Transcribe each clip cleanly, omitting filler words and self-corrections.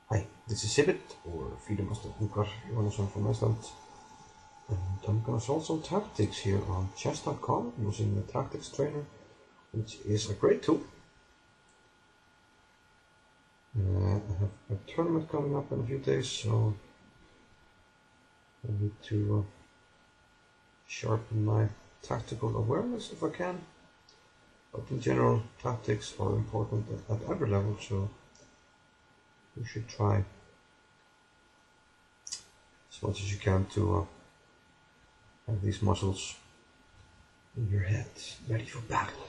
Hi, this is Sibit, or Freedom of Snooker, Johannesson from Iceland. And I'm gonna solve some tactics here on chess.com using the tactics trainer, which is a great tool. I have a tournament coming up in a few days, so I need to sharpen my tactical awareness if I can. But in general, tactics are important at every level, so you should try as much as you can to have these muscles in your head ready for battle.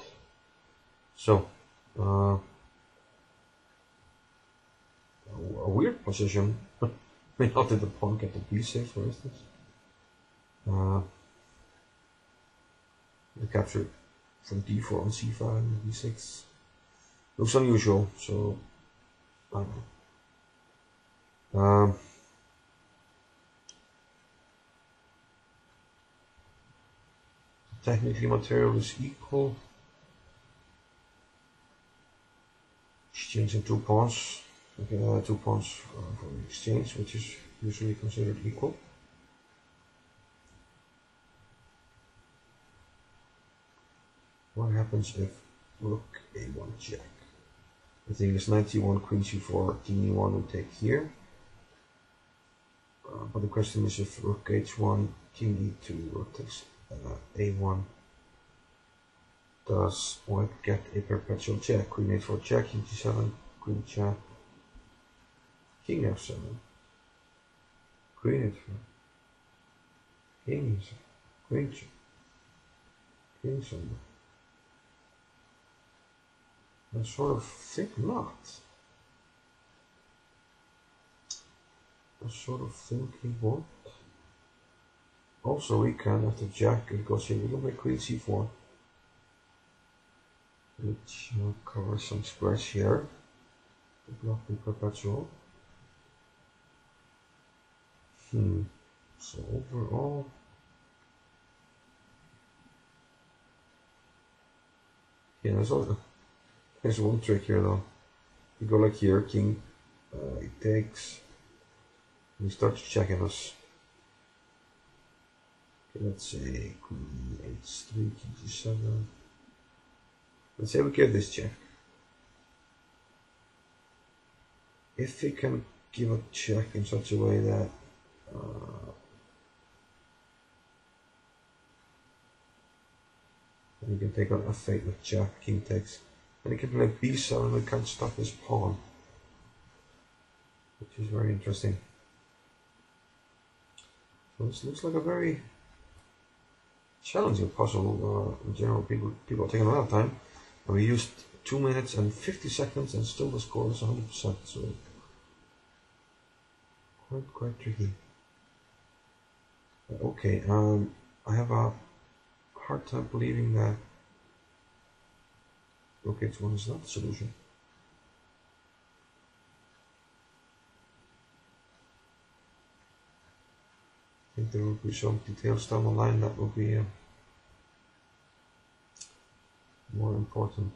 So, a weird position may not let the pawn get the b6, for instance. The capture from d4 on c5 and b6 looks unusual, so I don't know. Technically, material is equal. Exchanging 2 pawns. Okay, 2 pawns for the exchange, which is usually considered equal. What happens if rook a1 check? I think it's knight e1, queen c4, king e1 will take here. But the question is if rook h1, king e2, rook takes a1. Does white get a perpetual check? Queen h4 check, king g7, queen check, king f7, queen h4, king e7, queen check, king 7. I sort of think not. I sort of think he won't. Also, we can, after jack, it goes here, we can play queen c4, which covers some squares here to block the perpetual. So overall, yeah, there's one trick here though. You go like here, king, he takes, and he starts checking us. Okay, let's say queen h3, king g7. Let's say we give this check. If he can give a check in such a way that he can take on f8 with jack, king takes, and he can play b7 and we can't stop his pawn, which is very interesting. So this looks like a very challenging puzzle. In general, people are taking a lot of time, and we used 2 minutes and 50 seconds, and still the score is 100%. So quite tricky. Okay, I have a hard time believing that rook h1 is not the solution. I think there will be some details down the line that will be more important.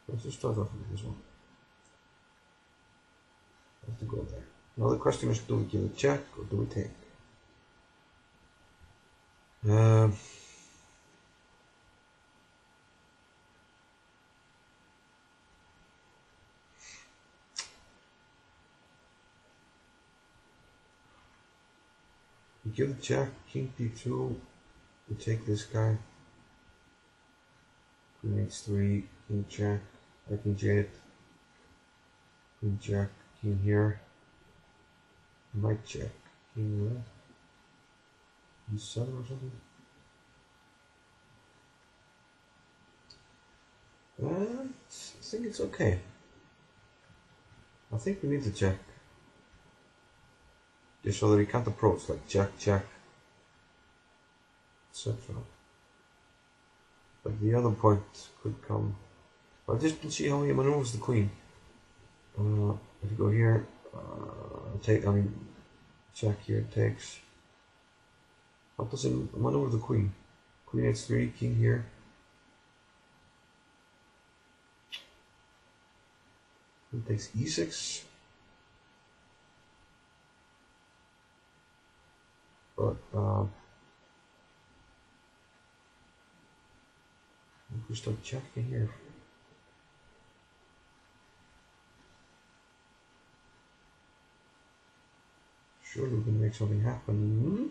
Let's just start off with this one. I have to go there. Now the question is, do we give a check or do we take? We give the check, king d2, we take this guy, queen h3, king check, king j8, queen jack, king here, knight check, king e7 or something. And I think it's okay. I think we need to check. Just so that we can't approach, like jack, jack, etc. But the other point could come. But I just can see how he maneuvers the queen. If you go here, jack here takes. How does he maneuver the queen? Queen h3, king here. Queen takes e6. but if we start checking here, surely we can make something happen.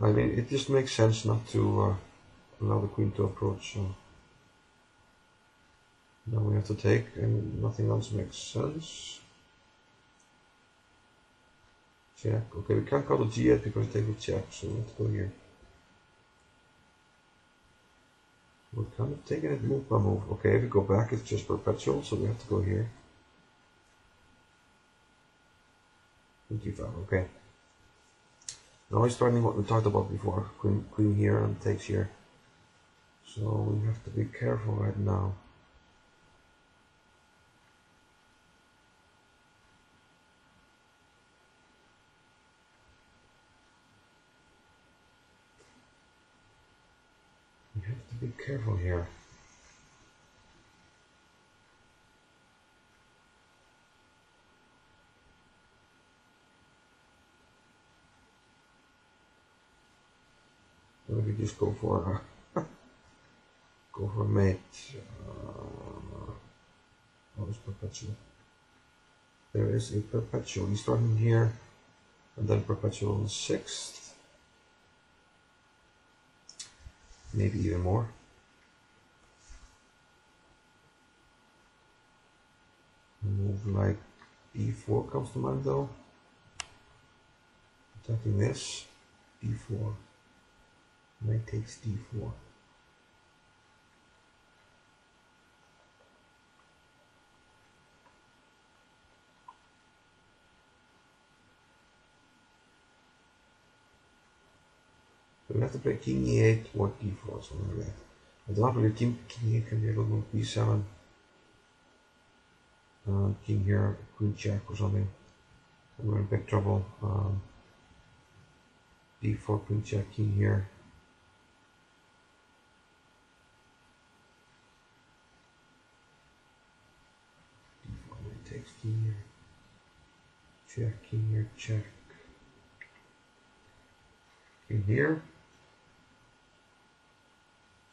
I mean, it just makes sense not to allow the queen to approach. So now we have to take, and nothing else makes sense. Check. Okay, we can't call the G yet because they will check, so let's go here. We're kind of taking it move by move. Okay, if we go back, it's just perpetual, so we have to go here. 25, okay. Now we're starting what we talked about before. Queen here and takes here. So we have to be careful right now. We have to be careful here. Or we just go for mate. What is perpetual? There is a perpetual. He's starting here, and then perpetual on the 6th. Maybe even more. Move like d4 comes to mind though. Attacking this, d4. Knight takes d4. So we have to play king e8 or d4, something like that. I don't really think king e8 can be a little more b7. King here, queen check or something. We're in big trouble. d4, queen check, king here. d4, knight takes king here. Check, king here, check. King here.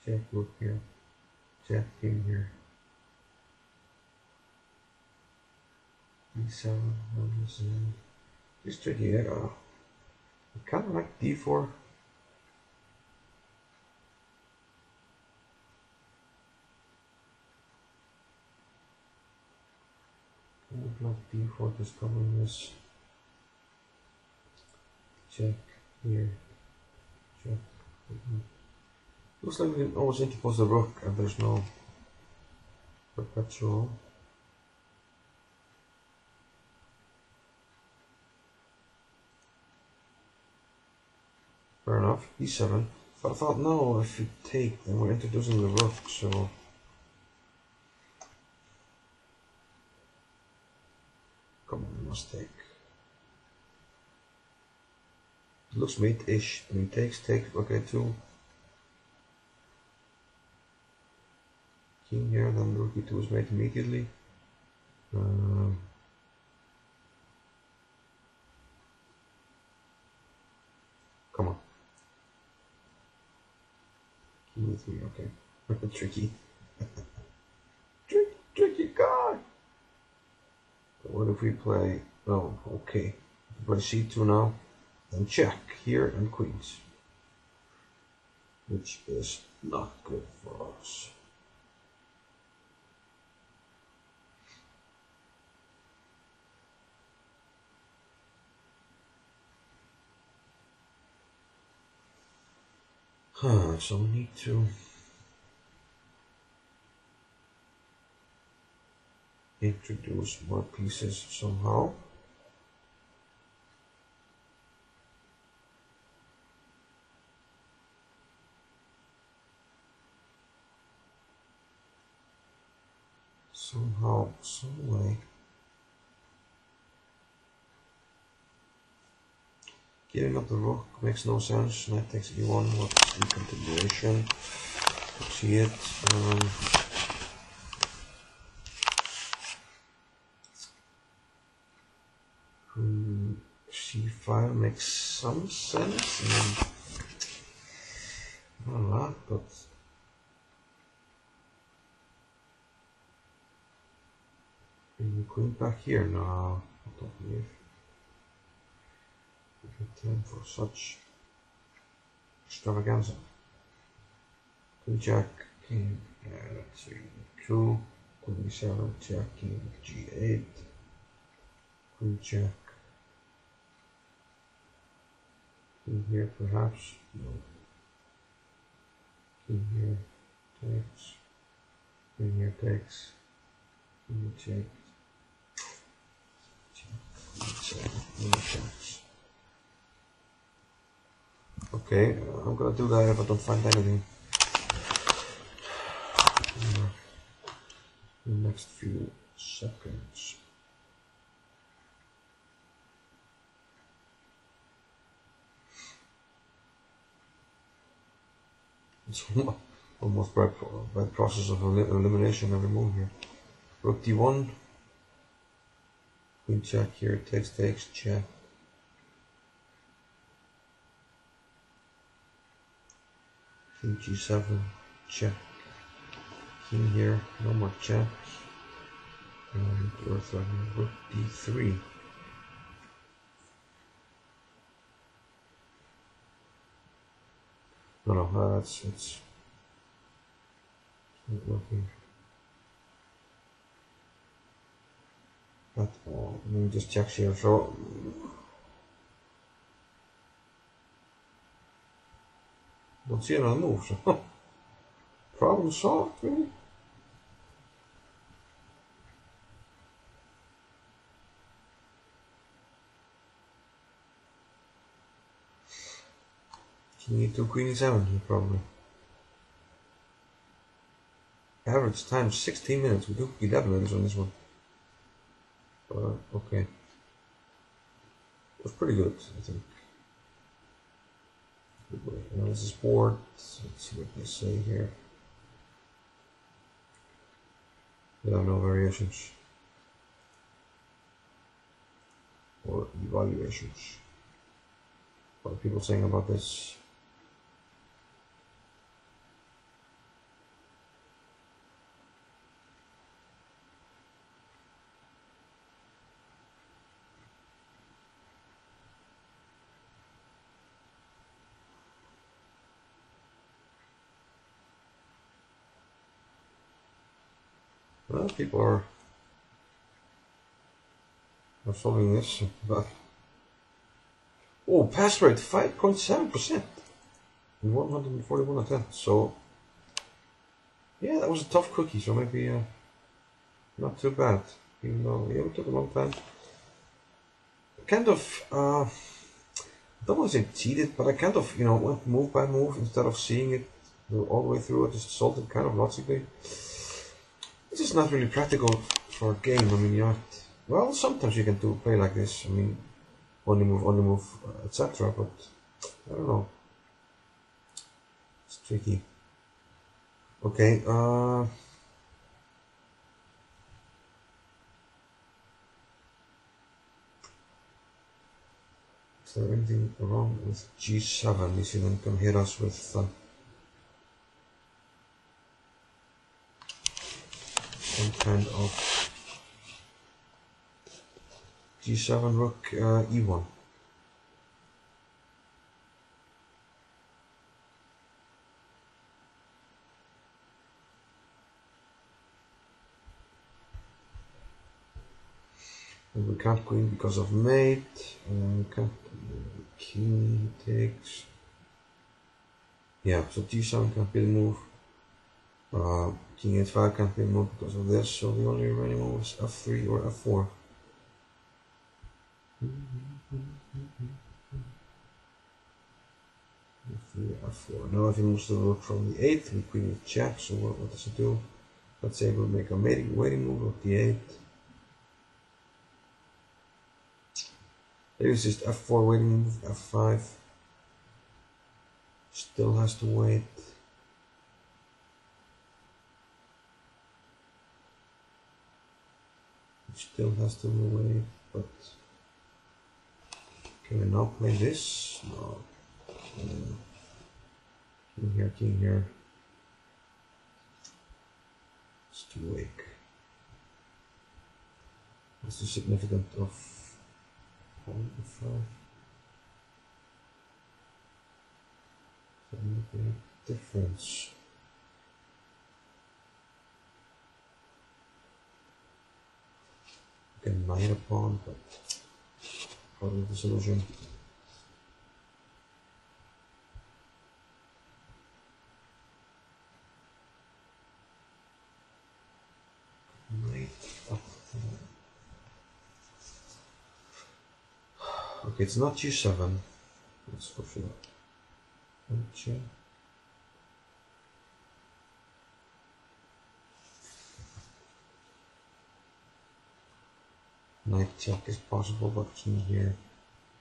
Check, rook here. Check, king here. d7, it's tricky. I kind of like d4. Kind of like d4, just covering this. Check here. Check. Looks like we can always interpose the rook and there's no perpetual. Fair enough, e7. But I thought, no, if you take, then we're introducing the rook, so... Come on, we must take. It looks mate-ish. I mean, takes, okay, 2. King here, then rook e2 is mate immediately. Come on. King e3, okay. Tricky. Tricky guy! What if we play... Oh, okay. We play c2 now. Then check here and queens. Which is not good for us. So we need to introduce more pieces somehow. Somehow, some way. Giving up the rook makes no sense. Knight takes e1. What's the continuation? See it. C5 makes some sense. Not a lot, but bring the queen back here. No, I don't believe. Time for such extravaganza. Queen jack, king, 3, queen e7, jack, king, g8, queen jack, king here perhaps, no, king here takes, queen here takes, queen check, queen checks. Okay, I'm gonna do that if I don't find anything in the next few seconds. It's almost by process of elimination every move here. Rook d1, queen check here, takes, check. King g7, check. King here, no more checks. And we're threatening rook d3. No, it's not working at all. Let me just check here. So don't see another move. So problem solved, really. King e2, queen e7 here probably. Average time 16 minutes. We took 11 minutes on this one. Okay. It was pretty good, I think. Now this is board. Let's see what they say here. There are no variations or evaluations. What are people saying about this? Well, people are following this, but pass rate 5.7% in 141 attempts. So yeah, that was a tough cookie. So maybe not too bad, even though it took a long time. Kind of, I don't want to say cheated, but I kind of went move by move instead of seeing it all the way through. I just solved it kind of logically. It's just not really practical for a game. I mean, well, sometimes you can play like this. I mean, only move, etc. But I don't know. It's tricky. Okay. Is there anything wrong with G7? Is he then can hit us with some kind of G7 rook E1? And we can't queen because of mate. We can't king takes. Yeah, so G7 can't be the move. King h5 can't be moved because of this, so the only remaining move is f3 or f4. f3, f4. Now if he moves the rook from the 8th, we queen with check, so what does it do? Let's say we'll make a waiting move of the 8. Maybe it's just f4 waiting move, f5. Still has to wait. Still has to wait, but can we now play this? No. King here. It's too weak. What's the significance of 5? Doesn't make any difference. You can knight a pawn, but probably the solution. Knight up. Okay, it's not g7. That's for sure. Okay. Knight check is possible, but king here,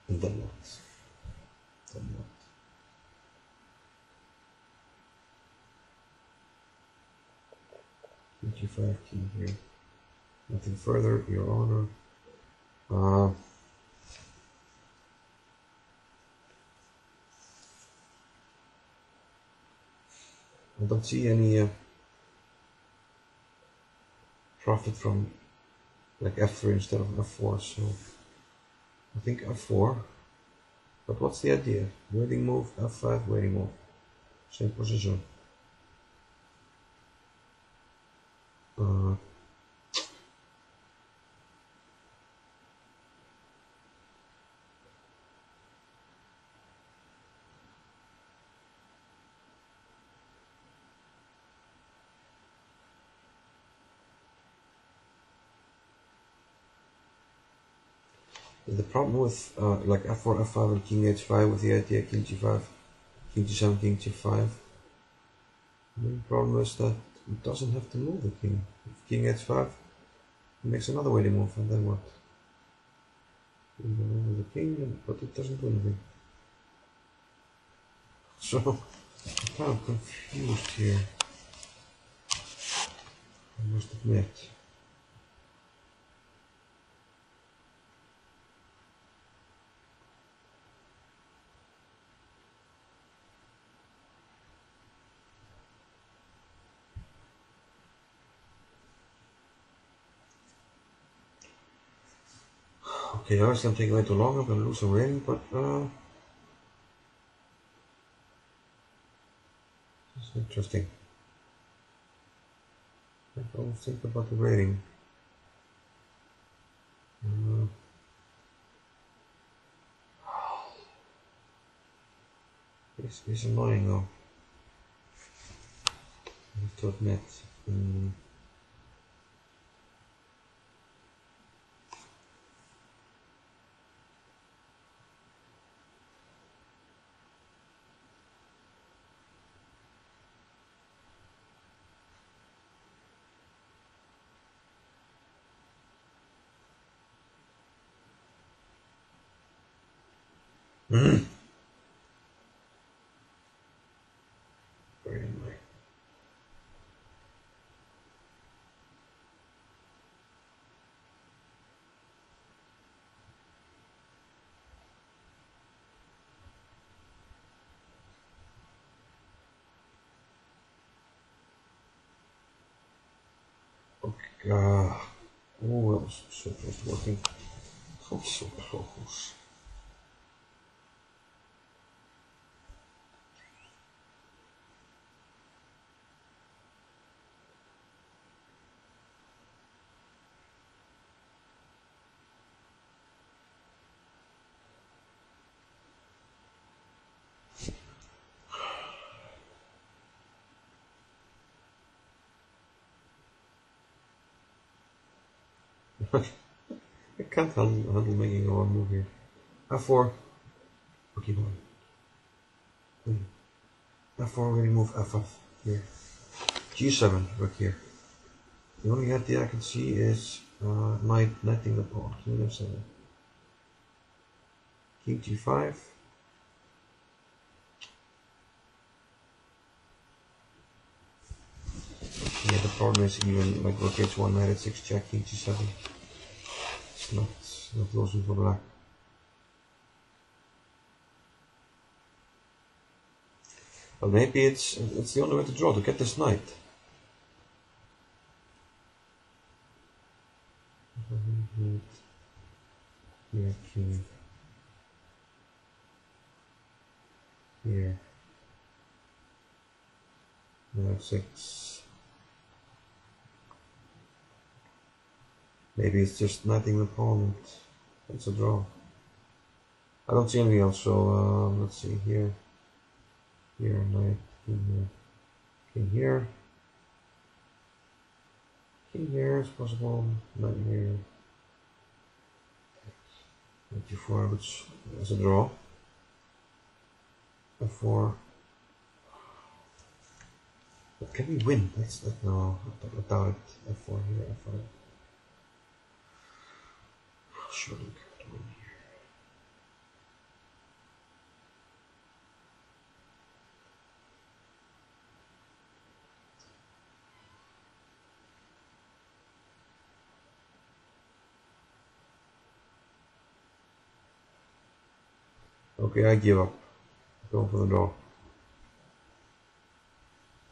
and then what? Then what? King g5, king here. Nothing further, your honor. I don't see any profit from like f3 instead of f4, so I think f4. But what's the idea? Waiting move, f5, waiting move. Same position. The problem with like f4, f5 and king h5 with the idea king g5, king g7, king g5. The main problem is that it doesn't have to move the king. If king h5, it makes another waiting move, and then what? You move the king, but it doesn't do anything. So I'm kind of confused here, I must admit. Okay, obviously I'm taking way too long, I'm gonna lose a ring, but it's interesting. I don't think about the rating. It's annoying though, I have to admit. Very annoying. Okay, oh, that was so close to working. Oh, so close. I can't handle making a wrong move here. f4. Okay, no. f4, waiting move, f5 here. g7, rook here. The only idea I can see is knighting the pawn, king f7. King G5. Yeah, the problem is even like rook H1, knight H6, check, King G7. It's not losing for black. But maybe it's the only way to draw, to get this knight. Here, king. Here. Now 6. Maybe it's just knighting the opponent. It's a draw. I don't see anything else, so let's see here. Here, knight, king here. King here. King here is possible. Knight here. Knight G4, which is a draw. F4. But can we win? No, I doubt it. F4 here, F5. Surely we can't win here. Okay, I give up. Go for the draw.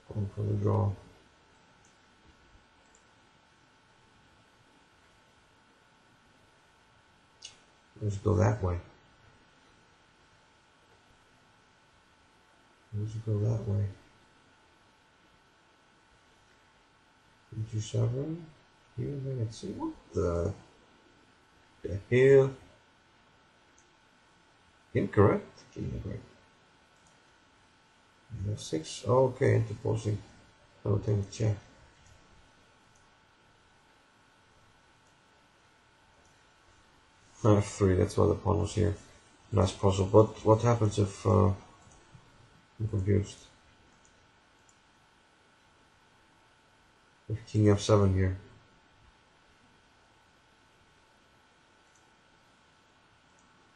Go for the draw. Let's go that way. Let's go that way. G7. Here, then let's see what the hell. Incorrect. Incorrect. F6. Okay, interposing. I will take the check. F3. That's why the pawn was here. Nice puzzle. But what happens if I'm confused? If King F7 here.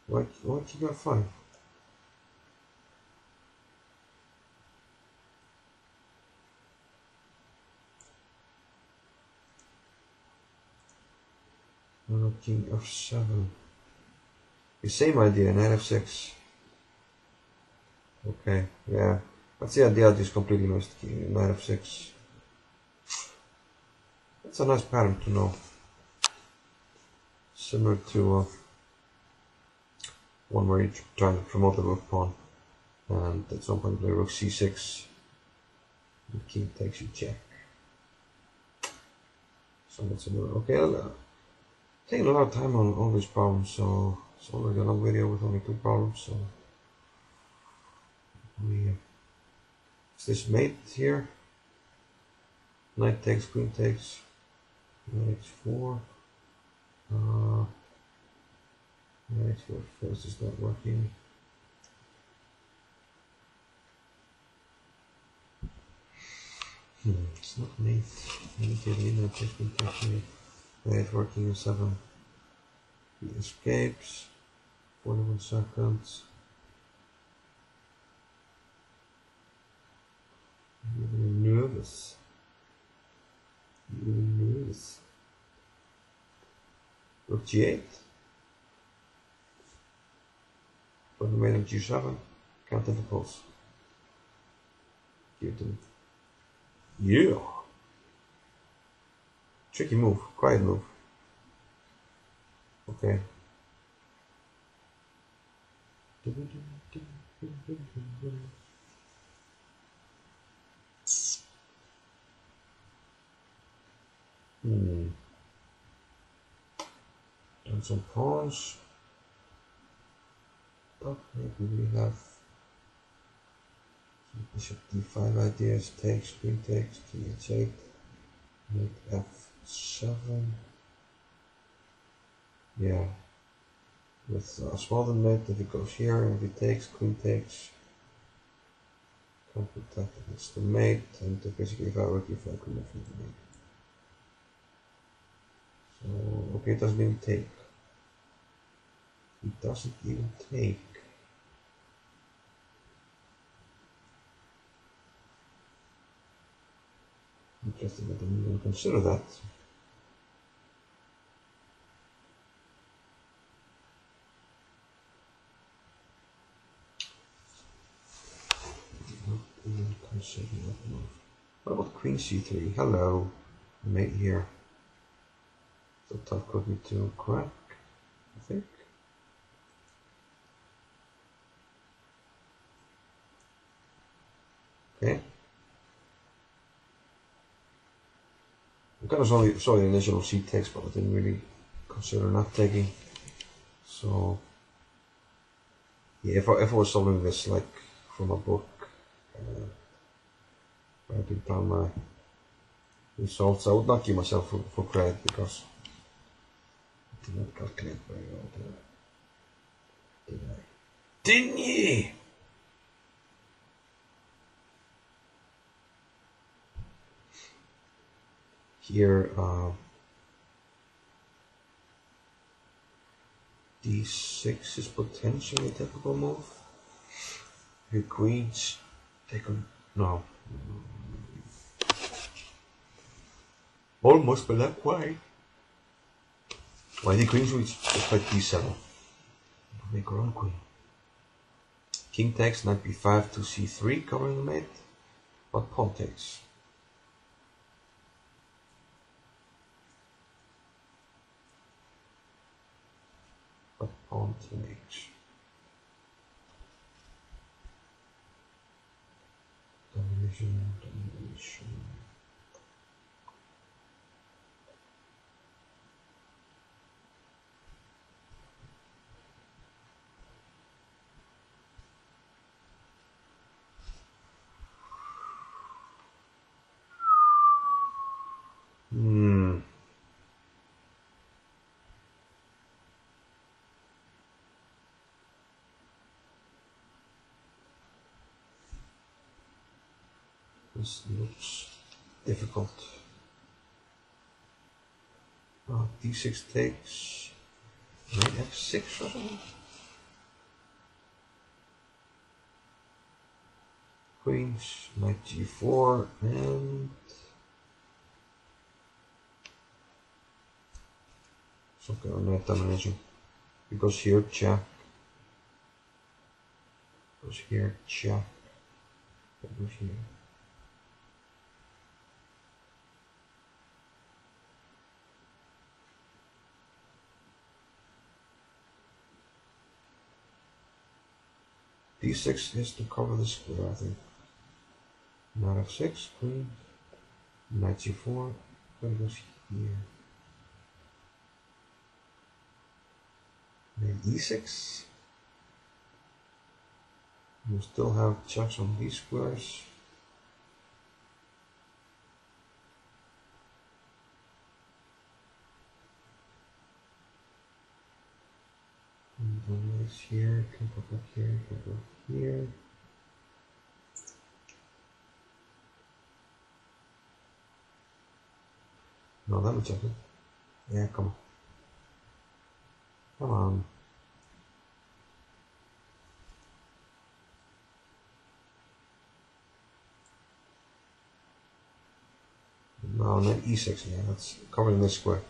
Why King F5? No, King F7. The same idea, knight F6. Okay, yeah. That's the idea, I just completely missed King, knight F6. That's a nice pattern to know. Similar to one where you're trying to promote the rook pawn, and at some point play rook c6. The king takes you check. So that's a little okay. Taking a lot of time on all these problems, so it's already a long video with only 2 problems. So is this mate here? Knight takes, queen takes, knight h4. Knight h4 first is not working. It's not mate. Knight takes, queen takes, knight working in 7. He escapes. 41 seconds. I'm really nervous. Rook g8. For the mate of g7. Can't interpose. Q2. Yeah! Tricky move. Quiet move. Okay. And some pawns. But maybe we have bishop d5 ideas. Takes, queen takes, king h8, knight f7. Yeah. With a smaller mate, if it goes here, and if it takes, queen takes. Can't protect against the mate, and basically if I rook e5, queen f8 the mate. So, okay, it doesn't even take. He doesn't even take. Interesting, I didn't even consider that. Not even consider that move. What about Queen C3? Hello, mate here. So tough cookie to crack, I think. Okay. I kind of saw the initial C takes, but I didn't really consider not taking. So yeah, if I was solving this like from a book, writing down my results, I would not give myself for credit because I did not calculate very well. Did I? Didn't ye? Here, D6 is potentially a typical move. Here, queens, take on, no. Almost, but not quite. Why the queen suits just like D7. Make her own queen. King takes, knight B5 to C3, covering the mate, but pawn takes. But pawn takes. Domination. This looks difficult. D6 takes. Knight F6 or something. Queens, knight G4, and some kind of knight domination. Because here, check. Goes here, check. Goes here. D6 is to cover the square, I think. Knight F6, queen. Knight G4, queen goes here. Knight E6. You still have checks on these squares. And then it's here, can go back here, can go here. No, let me check it. Yeah, come on. Come on. No, not E6, yeah, that's covering this square.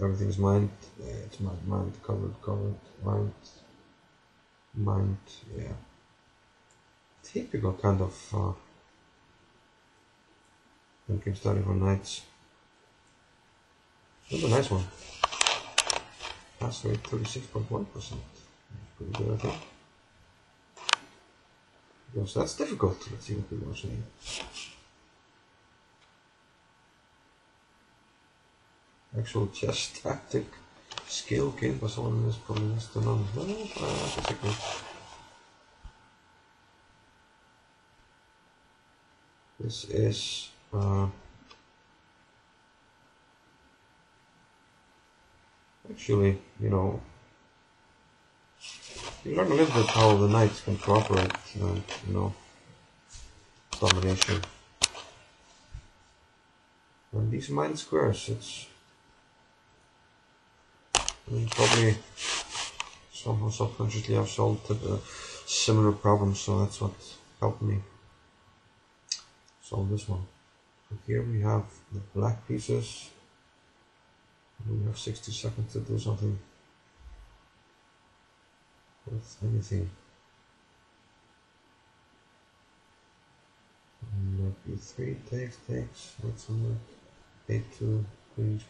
Everything is mined. It's mined, covered, mined, yeah. Typical kind of Endgame starting for knights. That's a nice one. Pass rate 36.1%. Pretty good, I think. Because that's difficult. Let's see what people are saying. Actual chess tactic skill gained by someone is probably less than none. No, that's a good. This is actually, you learn a little bit how the knights can cooperate, domination. And these mined squares, Probably somehow subconsciously I've solved similar problems, so that's what helped me solve this one. So here we have the black pieces. We have 60 seconds to do something with anything. B3 takes, what's on the A2, queens.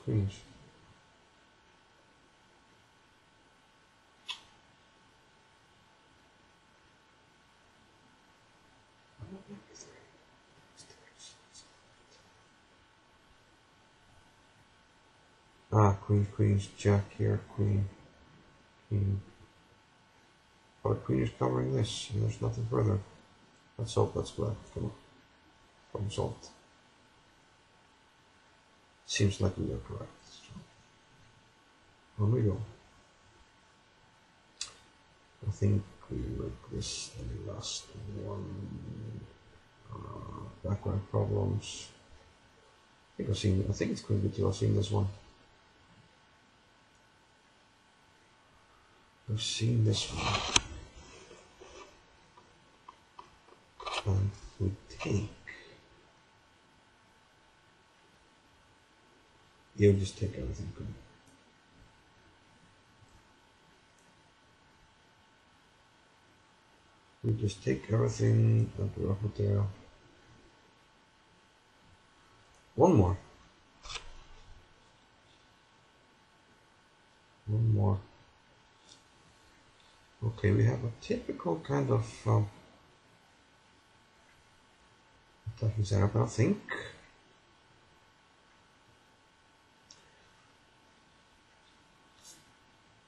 Queens, jack here, queen. But queen is covering this, and there's nothing further. Let's hope that's black. Come on. Problem solved. Seems like we are correct. So, on we go. I think we make this the last one. Background problems. I think it's going to be too. I've seen this one. I've seen this one. And we take. You just take everything. We just take everything and we're up there. One more. Okay, we have a typical kind of attacking setup, I think.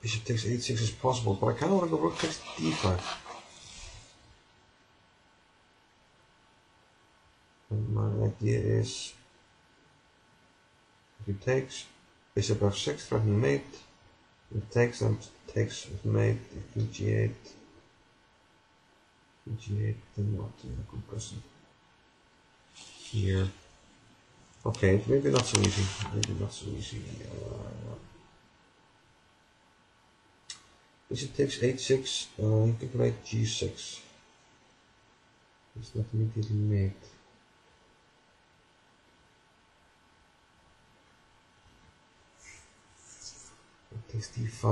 Bishop takes h6 is possible, but I kind of want to go rook takes d5. And my idea is, if he takes bishop f6, threatening mate. If it takes and takes with mate, if g8, then what? Good question. Here. Okay, maybe not so easy. Bishop takes h6, you can play g6. It's not immediately mate. Takes d5.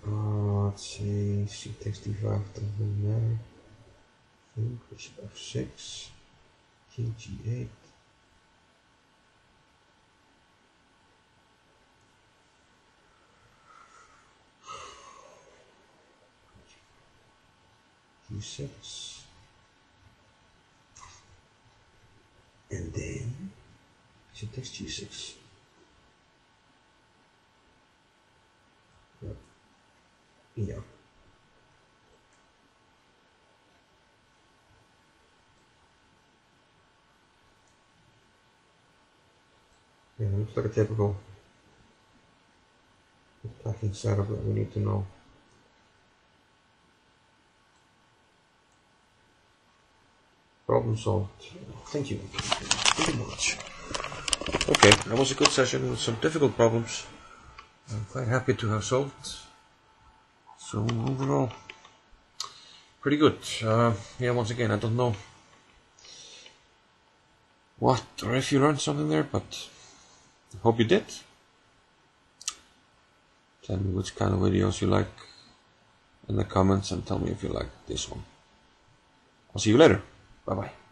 Let's see, she takes d5, doesn't matter. I think bishop f6, king g8. g6. And then she takes g6. Yeah. Yeah, looks like a typical attacking setup that we need to know. Problem solved. Thank you very much. Okay, that was a good session with some difficult problems. I'm quite happy to have solved. So overall, pretty good. Yeah, once again, I don't know what or if you learned something there, but I hope you did. Tell me which kind of videos you like in the comments and tell me if you like this one. I'll see you later. Bye bye.